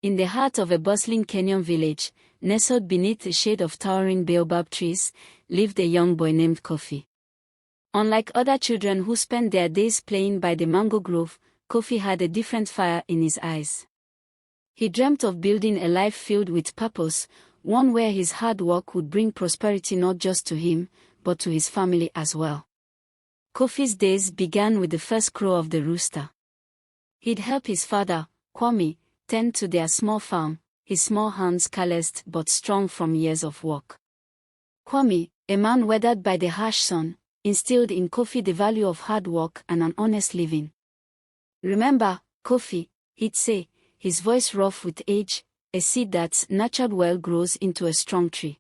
In the heart of a bustling Kenyan village, nestled beneath the shade of towering baobab trees, lived a young boy named Kofi. Unlike other children who spent their days playing by the mango grove, Kofi had a different fire in his eyes. He dreamt of building a life filled with purpose, one where his hard work would bring prosperity not just to him, but to his family as well. Kofi's days began with the first crow of the rooster. He'd help his father, Kwame, tend to their small farm, his small hands calloused but strong from years of work. Kwame, a man weathered by the harsh sun, instilled in Kofi the value of hard work and an honest living. "Remember, Kofi," he'd say, his voice rough with age, "a seed that's nurtured well grows into a strong tree."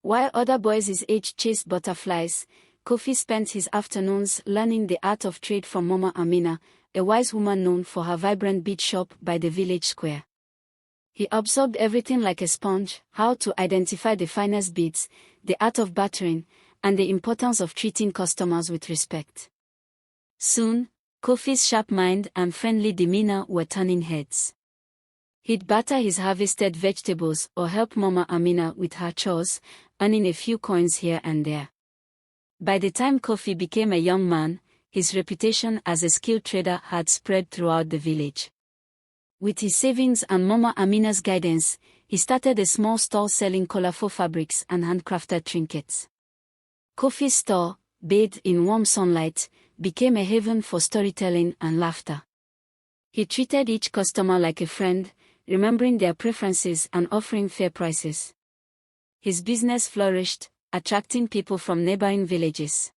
While other boys his age chased butterflies, Kofi spent his afternoons learning the art of trade from Mama Amina, a wise woman known for her vibrant bead shop by the village square. He absorbed everything like a sponge: how to identify the finest beads, the art of bartering, and the importance of treating customers with respect. Soon, Kofi's sharp mind and friendly demeanor were turning heads. He'd batter his harvested vegetables or help Mama Amina with her chores, earning a few coins here and there. By the time Kofi became a young man, his reputation as a skilled trader had spread throughout the village. With his savings and Mama Amina's guidance, he started a small store selling colorful fabrics and handcrafted trinkets. Kofi's store, bathed in warm sunlight, became a haven for storytelling and laughter. He treated each customer like a friend, remembering their preferences and offering fair prices. His business flourished, attracting people from neighboring villages.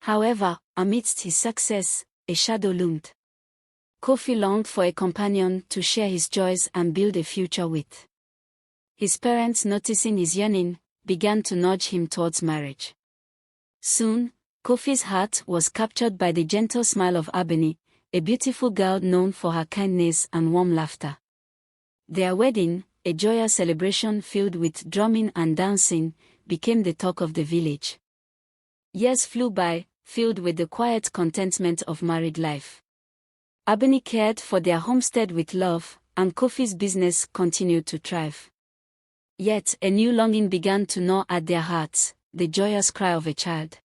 However, amidst his success, a shadow loomed. Kofi longed for a companion to share his joys and build a future with. His parents, noticing his yearning, began to nudge him towards marriage. Soon, Kofi's heart was captured by the gentle smile of Abeni, a beautiful girl known for her kindness and warm laughter. Their wedding, a joyous celebration filled with drumming and dancing, became the talk of the village. Years flew by, filled with the quiet contentment of married life. Abeni cared for their homestead with love, and Kofi's business continued to thrive. Yet a new longing began to gnaw at their hearts, the joyous cry of a child.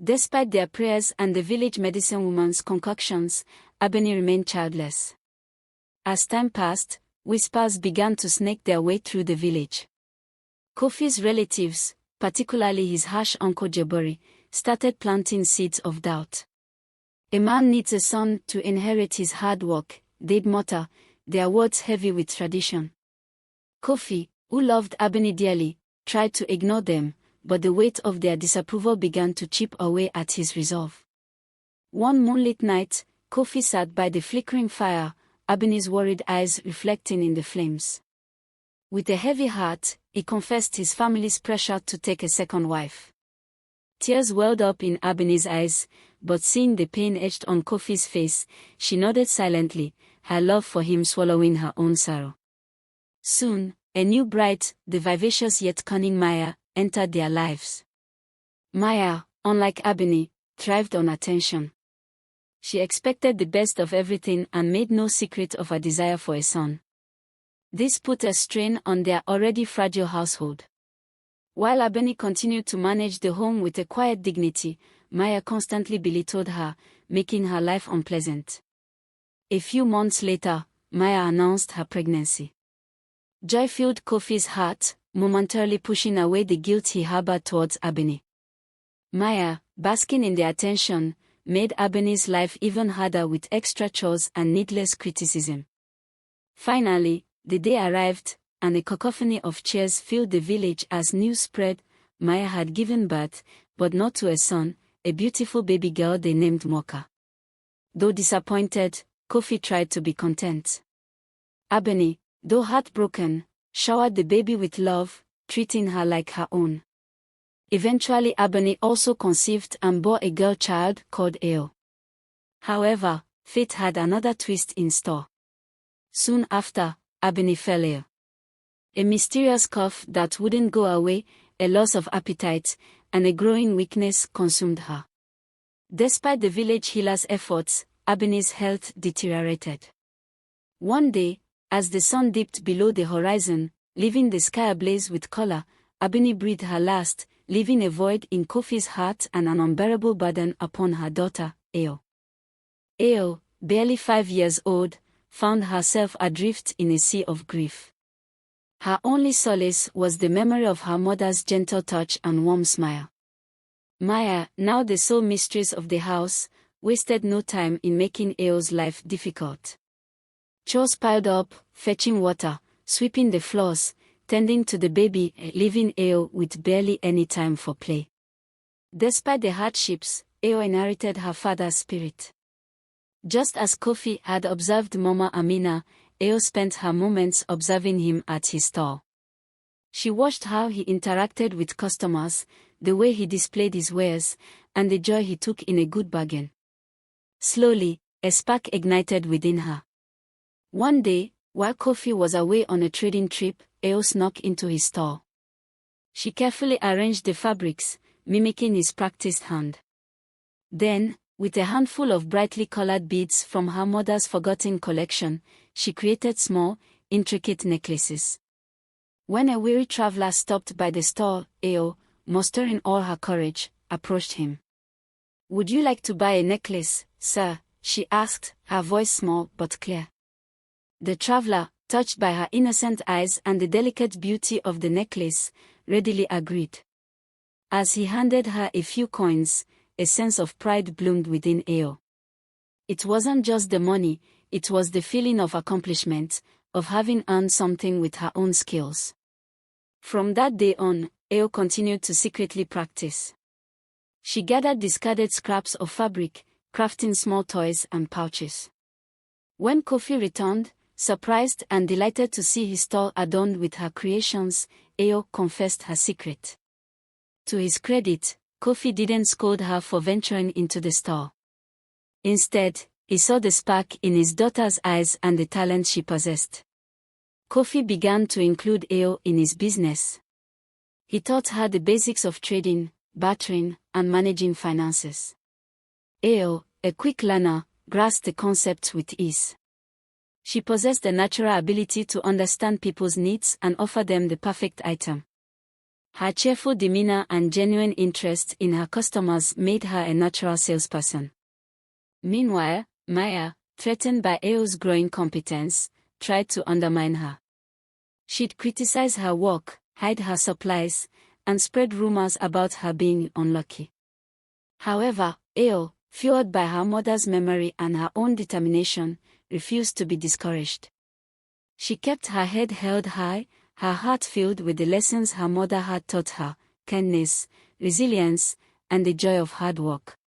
Despite their prayers and the village medicine woman's concoctions, Abeni remained childless. As time passed, whispers began to snake their way through the village. Kofi's relatives, particularly his harsh uncle Jebori, started planting seeds of doubt. "A man needs a son to inherit his hard work," they'd mutter, their words heavy with tradition. Kofi, who loved Abeni dearly, tried to ignore them, but the weight of their disapproval began to chip away at his resolve. One moonlit night, Kofi sat by the flickering fire, Abeni's worried eyes reflecting in the flames. With a heavy heart, he confessed his family's pressure to take a second wife. Tears welled up in Abeni's eyes, but seeing the pain etched on Kofi's face, she nodded silently, her love for him swallowing her own sorrow. Soon, a new bride, the vivacious yet cunning Maya, entered their lives. Maya, unlike Abeni, thrived on attention. She expected the best of everything and made no secret of her desire for a son. This put a strain on their already fragile household. While Abeni continued to manage the home with a quiet dignity, Maya constantly belittled her, making her life unpleasant. A few months later, Maya announced her pregnancy. Joy filled Kofi's heart, momentarily pushing away the guilt he harbored towards Abeni. Maya, basking in the attention, made Abeni's life even harder with extra chores and needless criticism. Finally, the day arrived, and a cacophony of cheers filled the village as news spread. Maya had given birth, but not to a son, a beautiful baby girl they named Moka. Though disappointed, Kofi tried to be content. Abeni, though heartbroken, showered the baby with love, treating her like her own. Eventually Abeni also conceived and bore a girl child called Eo. However, fate had another twist in store. Soon after, Abeni fell ill. A mysterious cough that wouldn't go away, a loss of appetite, and a growing weakness consumed her. Despite the village healer's efforts, Abeni's health deteriorated. One day, As the sun dipped below the horizon, leaving the sky ablaze with color, Abini breathed her last, leaving a void in Kofi's heart and an unbearable burden upon her daughter, Eo. Eo, barely 5 years old, found herself adrift in a sea of grief. Her only solace was the memory of her mother's gentle touch and warm smile. Maya, now the sole mistress of the house, wasted no time in making Eo's life difficult. Chores piled up, fetching water, sweeping the floors, tending to the baby, leaving Eo with barely any time for play. Despite the hardships, Eo inherited her father's spirit. Just as Kofi had observed Mama Amina, Eo spent her moments observing him at his stall. She watched how he interacted with customers, the way he displayed his wares, and the joy he took in a good bargain. Slowly, a spark ignited within her. One day, while Kofi was away on a trading trip, Eo snuck into his stall. She carefully arranged the fabrics, mimicking his practiced hand. Then, with a handful of brightly colored beads from her mother's forgotten collection, she created small, intricate necklaces. When a weary traveler stopped by the stall, Eo, mustering all her courage, approached him. "Would you like to buy a necklace, sir?" she asked, her voice small but clear. The traveler, touched by her innocent eyes and the delicate beauty of the necklace, readily agreed. As he handed her a few coins, a sense of pride bloomed within Eo. It wasn't just the money, it was the feeling of accomplishment, of having earned something with her own skills. From that day on, Eo continued to secretly practice. She gathered discarded scraps of fabric, crafting small toys and pouches. When Kofi returned, surprised and delighted to see his stall adorned with her creations, Eo confessed her secret. To his credit, Kofi didn't scold her for venturing into the store. Instead, he saw the spark in his daughter's eyes and the talent she possessed. Kofi began to include Eo in his business. He taught her the basics of trading, bartering, and managing finances. Eo, a quick learner, grasped the concepts with ease. She possessed a natural ability to understand people's needs and offer them the perfect item. Her cheerful demeanor and genuine interest in her customers made her a natural salesperson. Meanwhile, Maya, threatened by Eo's growing competence, tried to undermine her. She'd criticize her work, hide her supplies, and spread rumors about her being unlucky. However, Eo, fueled by her mother's memory and her own determination, refused to be discouraged. She kept her head held high, her heart filled with the lessons her mother had taught her: kindness, resilience, and the joy of hard work.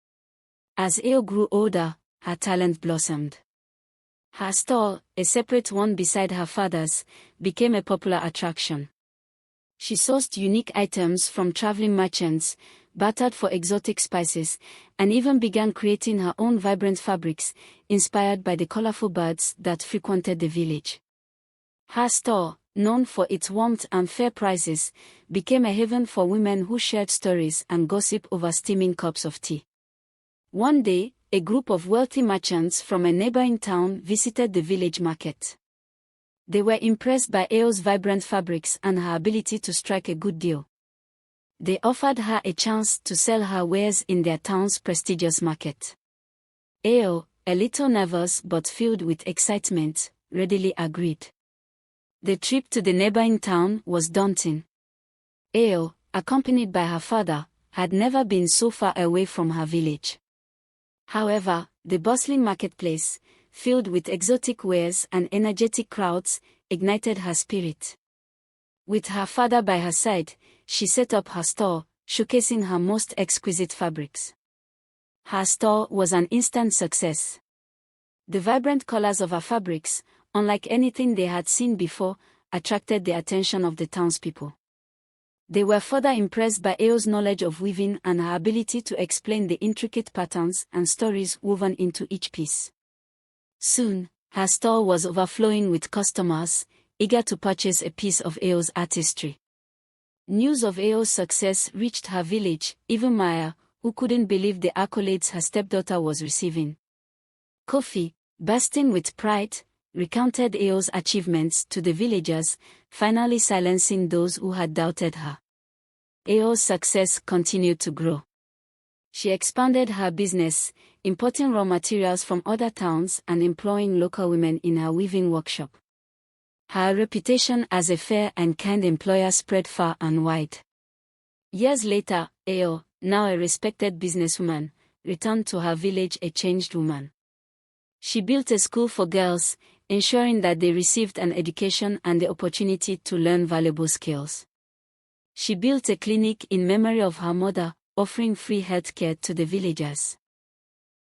As Eo grew older, her talent blossomed. Her stall, a separate one beside her father's, became a popular attraction. She sourced unique items from traveling merchants, bartered for exotic spices, and even began creating her own vibrant fabrics, inspired by the colorful birds that frequented the village. Her store, known for its warmth and fair prices, became a haven for women who shared stories and gossip over steaming cups of tea. One day, a group of wealthy merchants from a neighboring town visited the village market. They were impressed by Eo's vibrant fabrics and her ability to strike a good deal. They offered her a chance to sell her wares in their town's prestigious market. Eo, a little nervous but filled with excitement, readily agreed. The trip to the neighboring town was daunting. Eo, accompanied by her father, had never been so far away from her village. However, the bustling marketplace, filled with exotic wares and energetic crowds, ignited her spirit. With her father by her side, she set up her store, showcasing her most exquisite fabrics. Her store was an instant success. The vibrant colors of her fabrics, unlike anything they had seen before, attracted the attention of the townspeople. They were further impressed by Eo's knowledge of weaving and her ability to explain the intricate patterns and stories woven into each piece. Soon, her store was overflowing with customers, eager to purchase a piece of Eo's artistry. News of Eo's success reached her village, even Maya, who couldn't believe the accolades her stepdaughter was receiving. Kofi, bursting with pride, recounted Eo's achievements to the villagers, finally silencing those who had doubted her. Eo's success continued to grow. She expanded her business, importing raw materials from other towns and employing local women in her weaving workshop. Her reputation as a fair and kind employer spread far and wide. Years later, Eo, now a respected businesswoman, returned to her village a changed woman. She built a school for girls, ensuring that they received an education and the opportunity to learn valuable skills. She built a clinic in memory of her mother, offering free healthcare to the villagers.